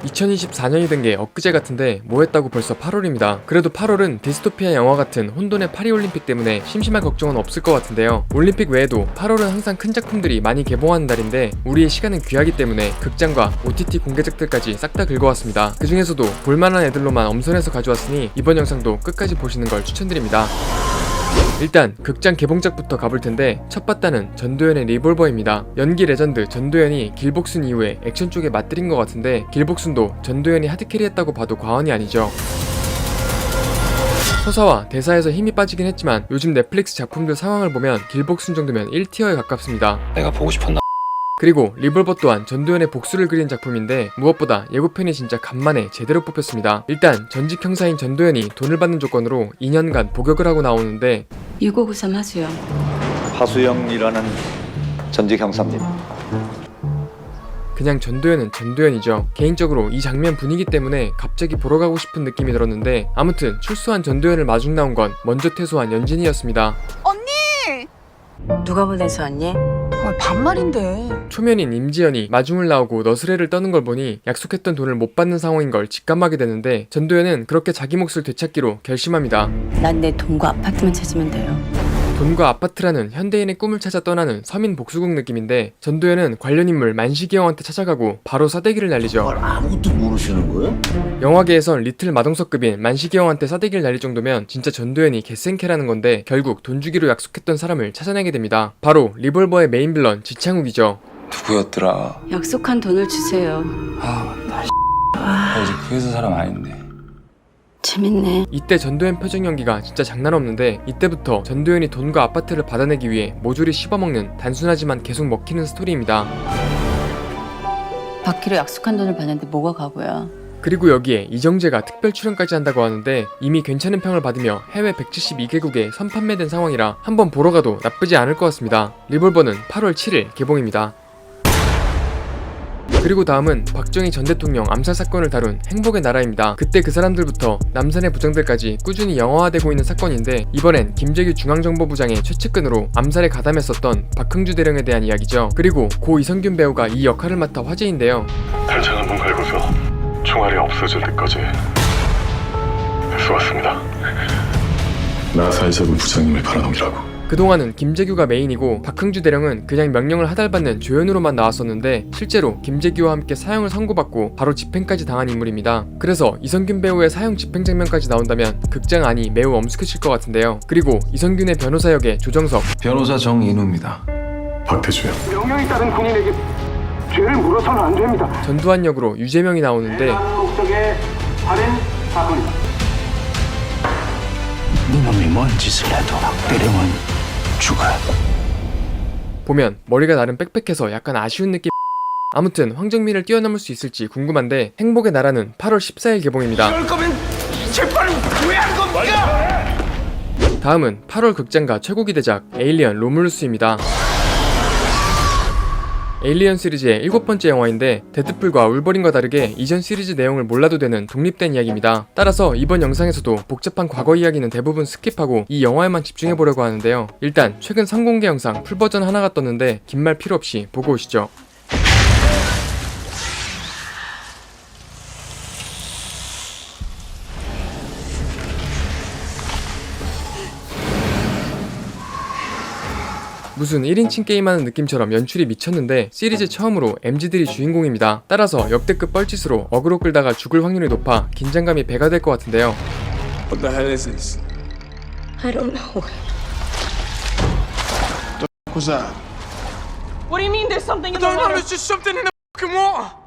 2024년이 된 게 엊그제 같은데 뭐 했다고 벌써 8월입니다. 그래도 8월은 디스토피아 영화 같은 혼돈의 파리올림픽 때문에 심심할 걱정은 없을 것 같은데요. 올림픽 외에도 8월은 항상 큰 작품들이 많이 개봉하는 날인데 우리의 시간은 귀하기 때문에 극장과 OTT 공개작들까지 싹 다 긁어왔습니다. 그 중에서도 볼만한 애들로만 엄선해서 가져왔으니 이번 영상도 끝까지 보시는 걸 추천드립니다. 일단 극장 개봉작부터 가볼 텐데 첫 봤다는 전도연의 리볼버입니다. 연기 레전드 전도연이 길복순 이후에 액션 쪽에 맞들인 것 같은데 길복순도 전도연이 하드캐리했다고 봐도 과언이 아니죠. 서사와 대사에서 힘이 빠지긴 했지만 요즘 넷플릭스 작품들 상황을 보면 길복순 정도면 1티어에 가깝습니다. 내가 보고 싶었나? 그리고 리볼버 또한 전도연의 복수를 그린 작품인데 무엇보다 예고편이 진짜 간만에 제대로 뽑혔습니다. 일단 전직 형사인 전도연이 돈을 받는 조건으로 2년간 복역을 하고 나오는데 6593 하수영. 하수영이라는 전직 형사입니다. 그냥 전도연은 전도연이죠. 개인적으로 이 장면 분위기 때문에 갑자기 보러 가고 싶은 느낌이 들었는데 아무튼 출소한 전도연을 마중 나온 건 먼저 퇴소한 연진이었습니다. 언니! 누가 보내서 왔니? 반말인데. 초면인 임지연이 마중을 나오고 너스레를 떠는 걸 보니 약속했던 돈을 못 받는 상황인 걸 직감하게 되는데 전도연은 그렇게 자기 몫을 되찾기로 결심합니다. 난 내 돈과 아파트만 찾으면 돼요. 돈과 아파트라는 현대인의 꿈을 찾아 떠나는 서민 복수국 느낌인데 전도연은 관련 인물 만식이 형한테 찾아가고 바로 싸대기를 날리죠. 아무것도 모르시는 거예요? 영화계에선 리틀 마동석급인 만식이 형한테 싸대기를 날릴 정도면 진짜 전도연이 개센캐라는 건데 결국 돈 주기로 약속했던 사람을 찾아내게 됩니다. 바로 리볼버의 메인 빌런 지창욱이죠. 누구였더라? 약속한 돈을 주세요. 나 이제 그 회사 사람 아닌데. 재밌네. 이때 전도연 표정 연기가 진짜 장난 없는데 이때부터 전도연이 돈과 아파트를 받아내기 위해 모조리 씹어먹는 단순하지만 계속 먹히는 스토리입니다. 받기로 약속한 돈을 받는데 뭐가 가고야. 그리고 여기에 이정재가 특별 출연까지 한다고 하는데 이미 괜찮은 평을 받으며 해외 172개국에 선판매된 상황이라 한번 보러 가도 나쁘지 않을 것 같습니다. 리볼버는 8월 7일 개봉입니다. 그리고 다음은 박정희 전 대통령 암살 사건을 다룬 행복의 나라입니다. 그때 그 사람들부터 남산의 부장들까지 꾸준히 영화화되고 있는 사건인데 이번엔 김재규 중앙정보부장의 최측근으로 암살에 가담했었던 박흥주 대령에 대한 이야기죠. 그리고 고 이성균 배우가 이 역할을 맡아 화제인데요. 단창 한번 갈고서 총알이 없어질 때까지 애써왔습니다. 나 사회적인 부장님을 바라nom이라고. 그동안은 김재규가 메인이고 박흥주 대령은 그냥 명령을 하달받는 조연으로만 나왔었는데 실제로 김재규와 함께 사형을 선고받고 바로 집행까지 당한 인물입니다. 그래서 이성균 배우의 사형 집행 장면까지 나온다면 극장 안이 매우 엄숙해질 것 같은데요. 그리고 이성균의 변호사 역의 조정석, 변호사 정인우입니다. 박태주요. 명령이 따른 군인에게 죄를 물어서는 안 됩니다. 전두환 역으로 유재명이 나오는데 목적의 살인 사건입니다. 이놈이 뭔 짓을 해도 대령은 죽어야 보면 머리가 나름 빽빽해서 약간 아쉬운 느낌. 아무튼 황정민을 뛰어넘을 수 있을지 궁금한데 행복의 나라는 8월 14일 개봉입니다. 이럴 거면 재판을 왜 한 겁니까? 다음은 8월 극장가 최고 기대작 에일리언 로뮬루스입니다. 에일리언 시리즈의 7번째 영화인데 데드풀과 울버린과 다르게 이전 시리즈 내용을 몰라도 되는 독립된 이야기입니다. 따라서 이번 영상에서도 복잡한 과거 이야기는 대부분 스킵하고 이 영화에만 집중해보려고 하는데요. 일단 최근 선공개 영상 풀버전 하나가 떴는데 긴 말 필요 없이 보고 오시죠. 무슨 1인칭 게임하는 느낌처럼 연출이 미쳤는데 시리즈 처음으로 MZ들이 주인공입니다. 따라서 역대급 뻘짓으로 어그로 끌다가 죽을 확률이 높아 긴장감이 배가 될 것 같은데요. What the hell is this? I don't know. What's that? What do you mean there's something in the water? There's just something in the fucking water.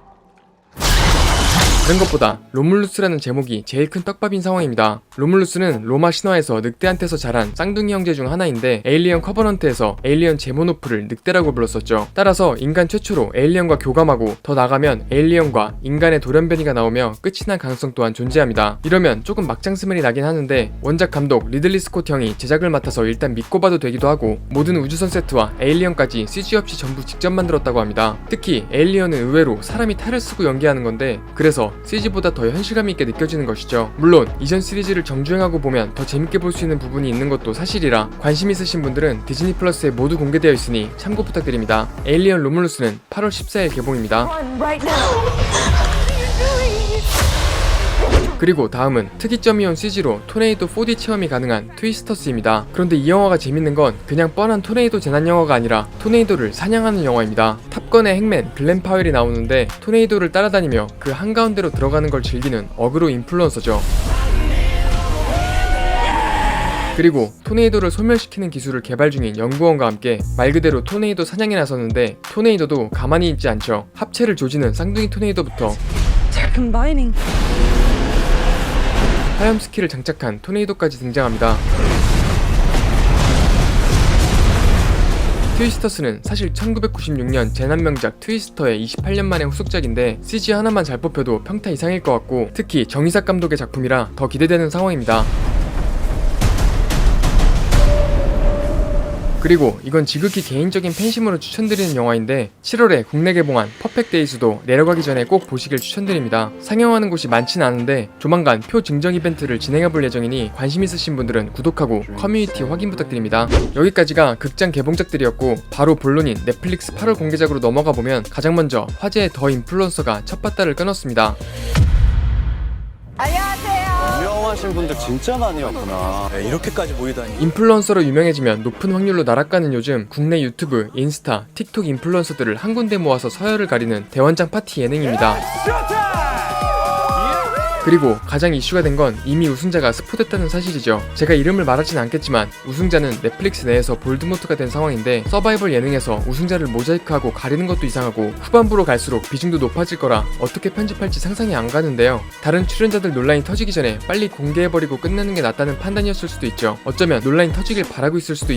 다른 것보다 로뮬루스라는 제목이 제일 큰 떡밥인 상황입니다. 로뮬루스는 로마 신화에서 늑대한테서 자란 쌍둥이 형제 중 하나인데 에일리언 커버넌트에서 에일리언 제모노프를 늑대라고 불렀었죠. 따라서 인간 최초로 에일리언과 교감하고 더 나가면 에일리언과 인간의 돌연변이가 나오며 끝이 날 가능성 또한 존재합니다. 이러면 조금 막장 스멜이 나긴 하는데 원작 감독 리들리 스콧 형이 제작을 맡아서 일단 믿고 봐도 되기도 하고 모든 우주선 세트와 에일리언까지 CG 없이 전부 직접 만들었다고 합니다. 특히 에일리언은 의외로 사람이 탈을 쓰고 연기하는 건데 그래서 CG보다 더 현실감 있게 느껴지는 것이죠. 물론 이전 시리즈를 정주행하고 보면 더 재밌게 볼 수 있는 부분이 있는 것도 사실이라 관심 있으신 분들은 디즈니 플러스에 모두 공개되어 있으니 참고 부탁드립니다. 에일리언 로뮬루스는 8월 14일 개봉입니다. Run right now. What are you doing? 그리고 다음은 특이점이온 CG로 토네이도 4D 체험이 가능한 트위스터스입니다. 그런데 이 영화가 재밌는 건 그냥 뻔한 토네이도 재난 영화가 아니라 토네이도를 사냥하는 영화입니다. 탑건의 핵맨 글렌 파웰이 나오는데 토네이도를 따라다니며 그 한가운데로 들어가는 걸 즐기는 어그로 인플루언서죠. 그리고 토네이도를 소멸시키는 기술을 개발 중인 연구원과 함께 말 그대로 토네이도 사냥에 나섰는데 토네이도도 가만히 있지 않죠. 합체를 조지는 쌍둥이 토네이도부터 화염 스킬을 장착한 토네이도까지 등장합니다. 트위스터스는 사실 1996년 재난명작 트위스터의 28년 만의 후속작인데 CG 하나만 잘 뽑혀도 평타 이상일 것 같고 특히 정이삭 감독의 작품이라 더 기대되는 상황입니다. 그리고 이건 지극히 개인적인 팬심으로 추천드리는 영화인데 7월에 국내 개봉한 퍼펙트데이즈도 내려가기 전에 꼭 보시길 추천드립니다. 상영하는 곳이 많진 않은데 조만간 표 증정 이벤트를 진행해볼 예정이니 관심 있으신 분들은 구독하고 커뮤니티 확인 부탁드립니다. 여기까지가 극장 개봉작들이었고 바로 본론인 넷플릭스 8월 공개작으로 넘어가보면 가장 먼저 화제의 더 인플루언서가 첫 바다를 끊었습니다. 유명하신 분들 진짜 많이 왔구나. 네, 이렇게까지 모이다니. 인플루언서로 유명해지면 높은 확률로 날아가는 요즘 국내 유튜브, 인스타, 틱톡 인플루언서들을 한 군데 모아서 서열을 가리는 대환장 파티 예능입니다. 그리고 가장 이슈가 된 건 이미 우승자가 스포됐다는 사실이죠. 제가 이름을 말하진 않겠지만 우승자는 넷플릭스 내에서 볼드모트가 된 상황인데 서바이벌 예능에서 우승자를 모자이크하고 가리는 것도 이상하고 후반부로 갈수록 비중도 높아질 거라 어떻게 편집할지 상상이 안 가는데요. 다른 출연자들 논란이 터지기 전에 빨리 공개해버리고 끝내는 게 낫다는 판단이었을 수도 있죠. 어쩌면 논란이 터지길 바라고 있을 수도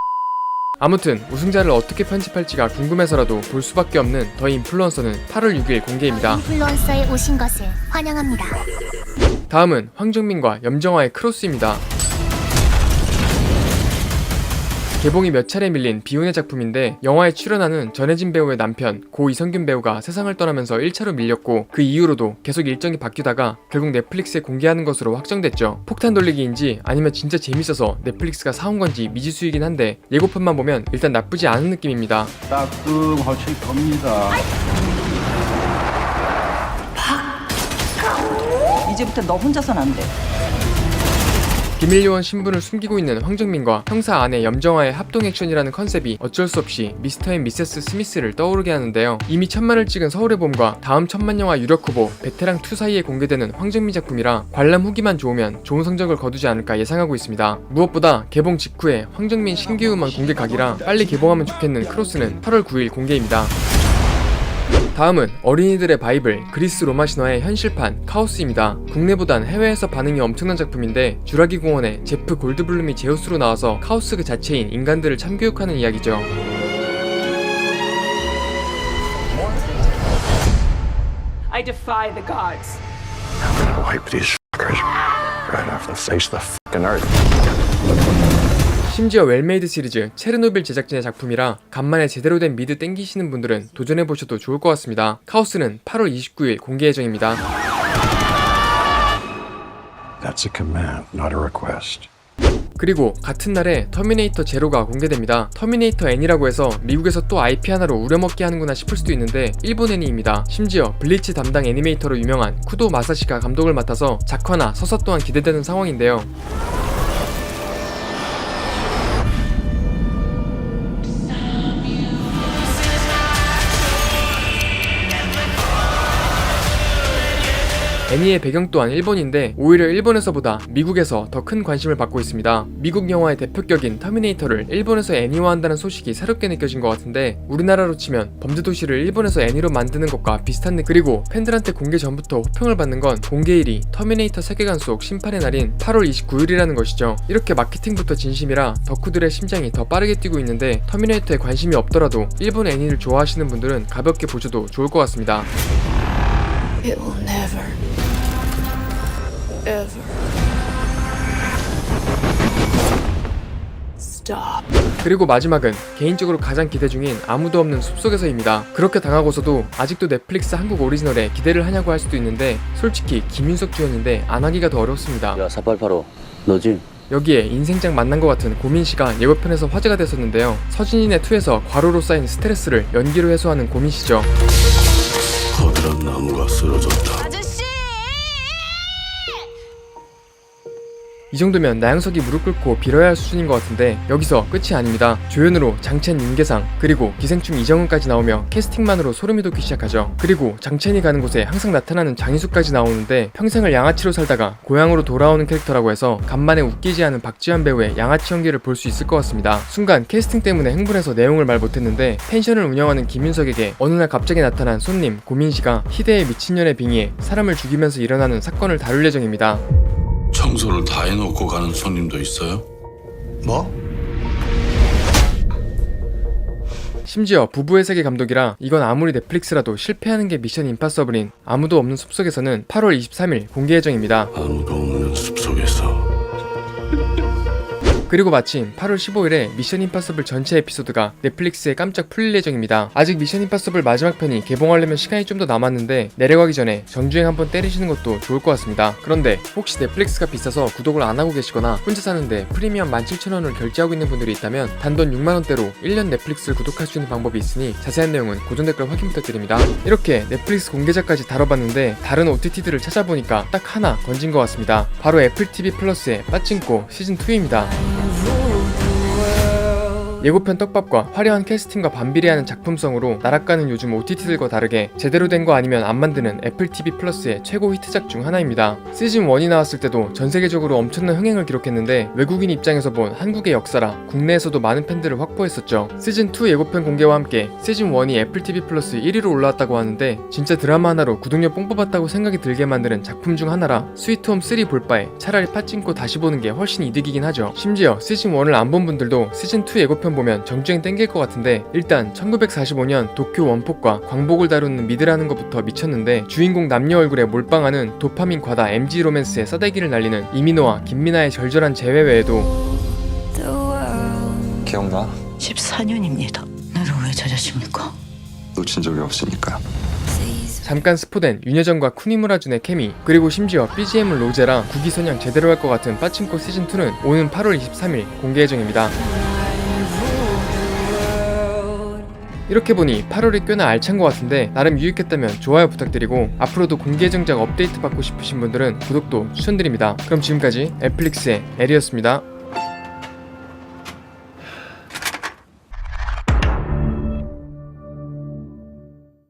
아무튼 우승자를 어떻게 편집할지가 궁금해서라도 볼 수밖에 없는 더 인플루언서는 8월 6일 공개입니다. 인플루언서에 오신 것을 환영합니다. 다음은 황정민과 염정아의 크로스입니다. 개봉이 몇 차례 밀린 비운의 작품인데 영화에 출연하는 전혜진 배우의 남편 고 이성균 배우가 세상을 떠나면서 1차로 밀렸고 그 이후로도 계속 일정이 바뀌다가 결국 넷플릭스에 공개하는 것으로 확정됐죠. 폭탄 돌리기인지 아니면 진짜 재밌어서 넷플릭스가 사온 건지 미지수이긴 한데 예고편만 보면 일단 나쁘지 않은 느낌입니다. 따끔하실 겁니다. 이제부터 너 혼자선 안 돼. 비밀 요원 신분을 숨기고 있는 황정민과 형사 아내 염정아의 합동 액션이라는 컨셉이 어쩔 수 없이 미스터 앤 미세스 스미스를 떠오르게 하는데요. 이미 1000만을 찍은 서울의 봄과 다음 1000만 영화 유력 후보 베테랑 2 사이에 공개되는 황정민 작품이라 관람 후기만 좋으면 좋은 성적을 거두지 않을까 예상하고 있습니다. 무엇보다 개봉 직후에 황정민 신규 음원 공개 각이라 빨리 개봉하면 좋겠는 크로스는 8월 9일 공개입니다. 다음은 어린이들의 바이블 그리스 로마 신화의 현실판 카오스입니다. 국내보단 해외에서 반응이 엄청난 작품인데 쥬라기 공원에 제프 골드블룸이 제우스로 나와서 카오스 그 자체인 인간들을 참교육하는 이야기죠. I defy the gods. Wipe these fuckers right off the face of the fucking earth. 심지어 웰메이드 시리즈 체르노빌 제작진의 작품이라 간만에 제대로 된 미드 땡기시는 분들은 도전해보셔도 좋을 것 같습니다. 카오스는 8월 29일 공개 예정입니다. That's a command, not a request. 그리고 같은 날에 터미네이터 제로가 공개됩니다. 터미네이터 N이라고 해서 미국에서 또 IP 하나로 우려먹게 하는구나 싶을 수도 있는데 일본 애니입니다. 심지어 블리치 담당 애니메이터로 유명한 쿠도 마사시가 감독을 맡아서 작화나 서사 또한 기대되는 상황인데요. 애니의 배경 또한 일본인데 오히려 일본에서보다 미국에서 더 큰 관심을 받고 있습니다. 미국 영화의 대표격인 터미네이터를 일본에서 애니화한다는 소식이 새롭게 느껴진 것 같은데 우리나라로 치면 범죄도시를 일본에서 애니로 만드는 것과 비슷한 느낌. 그리고 팬들한테 공개 전부터 호평을 받는 건 공개일이 터미네이터 세계관 속 심판의 날인 8월 29일이라는 것이죠. 이렇게 마케팅부터 진심이라 덕후들의 심장이 더 빠르게 뛰고 있는데 터미네이터에 관심이 없더라도 일본 애니를 좋아하시는 분들은 가볍게 보셔도 좋을 것 같습니다. It will never, ever stop. 그리고 마지막은 개인적으로 가장 기대 중인 아무도 없는 숲속에서입니다. 그렇게 당하고서도 아직도 넷플릭스 한국 오리지널에 기대를 하냐고 할 수도 있는데 솔직히 김윤석 주연인데 안 하기가 더 어렵습니다. 야, 4885 너지? 여기에 인생장 만난 것 같은 고민씨가 예고편에서 화제가 됐었는데요. 서진이네 2에서 과로로 쌓인 스트레스를 연기로 해소하는 고민씨죠. 커다란 나무가 쓰러졌다. 아저씨! 이 정도면 나영석이 무릎 꿇고 빌어야 할 수준인 것 같은데 여기서 끝이 아닙니다. 조연으로 장첸 윤계상 그리고 기생충 이정은까지 나오며 캐스팅만으로 소름이 돋기 시작하죠. 그리고 장첸이 가는 곳에 항상 나타나는 장희수까지 나오는데 평생을 양아치로 살다가 고향으로 돌아오는 캐릭터라고 해서 간만에 웃기지 않은 박지현 배우의 양아치 연기를 볼 수 있을 것 같습니다. 순간 캐스팅 때문에 흥분해서 내용을 말 못했는데 펜션을 운영하는 김윤석에게 어느 날 갑자기 나타난 손님 고민씨가 희대의 미친년의 빙의에 사람을 죽이면서 일어나는 사건을 다룰 예정입니다. 청소를 다 해놓고 가는 손님도 있어요? 뭐? 심지어 부부의 세계 감독이라 이건 아무리 넷플릭스라도 실패하는 게 미션 임파서블인 아무도 없는 숲속에서는 8월 23일 공개 예정입니다. 아무도 없는 숲속에서 그리고 마침 8월 15일에 미션 임파서블 전체 에피소드가 넷플릭스에 깜짝 풀릴 예정입니다. 아직 미션 임파서블 마지막 편이 개봉하려면 시간이 좀 더 남았는데 내려가기 전에 정주행 한번 때리시는 것도 좋을 것 같습니다. 그런데 혹시 넷플릭스가 비싸서 구독을 안 하고 계시거나 혼자 사는데 프리미엄 17,000원을 결제하고 있는 분들이 있다면 단돈 6만원대로 1년 넷플릭스를 구독할 수 있는 방법이 있으니 자세한 내용은 고정 댓글 확인 부탁드립니다. 이렇게 넷플릭스 공개작까지 다뤄봤는데 다른 OTT들을 찾아보니까 딱 하나 건진 것 같습니다. 바로 애플 TV 플러스의 빠찡코 시즌2입니다. 예고편 떡밥과 화려한 캐스팅과 반비례하는 작품성으로 날아가는 요즘 OTT들과 다르게 제대로 된 거 아니면 안 만드는 애플 TV 플러스의 최고 히트작 중 하나입니다. 시즌 1이 나왔을 때도 전 세계적으로 엄청난 흥행을 기록했는데 외국인 입장에서 본 한국의 역사라 국내에서도 많은 팬들을 확보했었죠. 시즌 2 예고편 공개와 함께 시즌 1이 애플 TV 플러스 1위로 올라왔다고 하는데 진짜 드라마 하나로 구독료 뽕 뽑았다고 생각이 들게 만드는 작품 중 하나라 스위트홈 3 볼 바에 차라리 빠찡코 다시 보는 게 훨씬 이득이긴 하죠. 심지어 시즌 1을 안 본 분들도 시즌 2 예고편 보면 정주행 땡길 것 같은데 일단 1945년 도쿄 원폭과 광복을 다루는 미드라는 것부터 미쳤는데 주인공 남녀 얼굴에 몰빵하는 도파민 과다 MG 로맨스에 싸대기를 날리는 이민호와 김민아의 절절한 재회 외에도 기억나? 14년입니다. 나를 왜 찾아십니까? 놓친 적이 없으니까. 잠깐 스포된 윤여정과 쿠니무라준의 케미 그리고 심지어 BGM을 로제라 국위선양 제대로 할 것 같은 빠친코 시즌2는 오는 8월 23일 공개 예정입니다. 이렇게 보니 8월이 꽤나 알찬 것 같은데 나름 유익했다면 좋아요 부탁드리고 앞으로도 공개 예정작 업데이트 받고 싶으신 분들은 구독도 추천드립니다. 그럼 지금까지 넷플릭스의 에리였습니다.